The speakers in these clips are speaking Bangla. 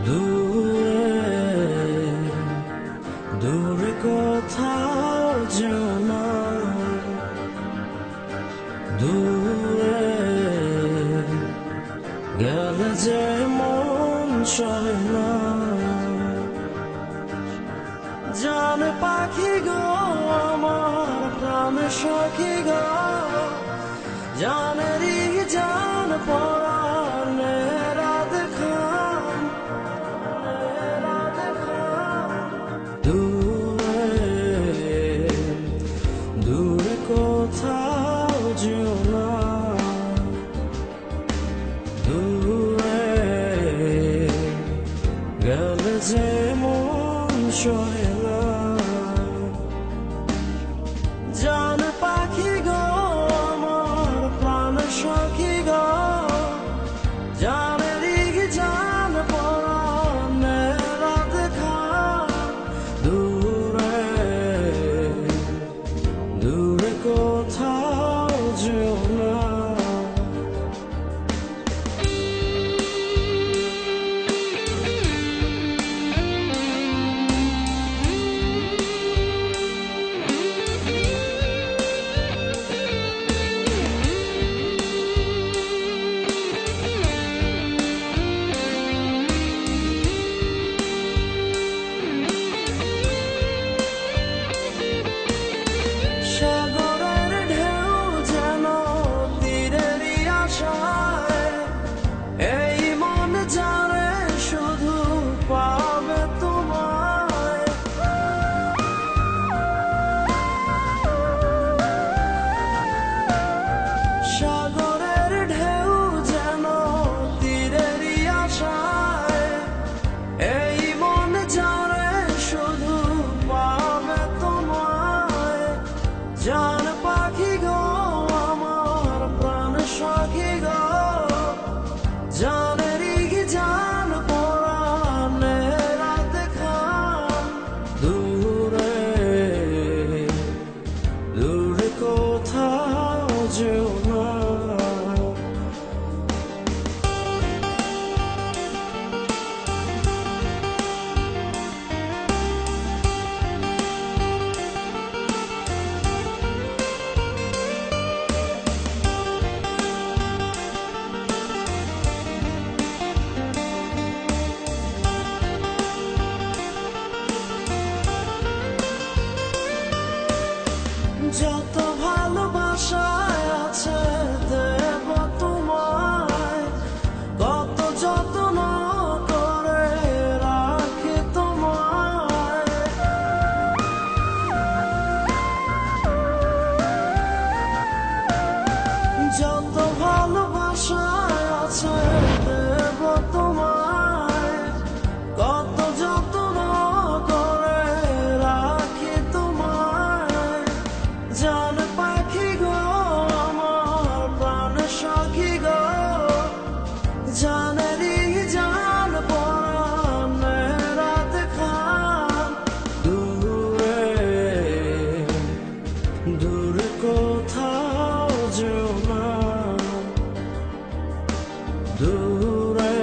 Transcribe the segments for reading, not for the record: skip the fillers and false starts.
দূরে দূরে কোথাও যেও না, দূরে গেলে যে মন সহে না। জানে পাখি গো আমার প্রাণের সখী গো, জানেরই জান পরাণে রাত খান, দূরে দূরে কোথাও যেও না, দূরে গেলে যে মন সহে না। জানে পাখি গো আমার প্রাণের সখী গো, জানেরই জান পরাণে রাত খান, দূরে দূরে কোথাও যেও না। সাগরের ঢেউ যেন তীরেরই আশায়, এই মন জানে শুধু পাবে তোমায়। সাগরের ঢেউ যেন তীরেরই আশায়, এই মন জানে শুধু পাবে তোমায়। জান পাখি গো আমার প্রাণ সখী গো, জানেরই জান পরাণে রাত খান, দূরে দূরে কোথাও যেও না। যত ভালোবাসায় আছে দেব তোমায়, কত যত্ন করে রাখি তোমায়। যত ভালোবাসায় আছে দেব তোমায়, কত যত্ন করে রাখি তোমায়। জান পাখি গো আমার প্রাণ সখী গো, জানেরই জান পরাণে রাত খান, দূরে দূরে কোথাও যেও না, দূরে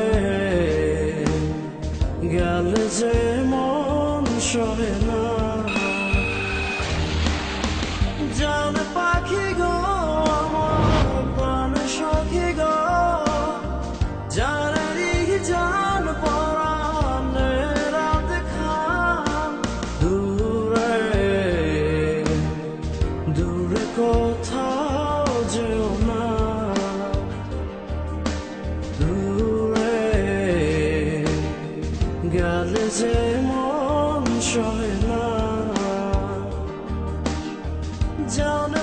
গেলে যে মন সহে না। জান পাখি গো আমার প্রাণ সখী গো, জানেরই জান পরাণে রাত খান, দূরে দূরে কোথাও যেও না, দূরে গেলে যে মন সহে না। জান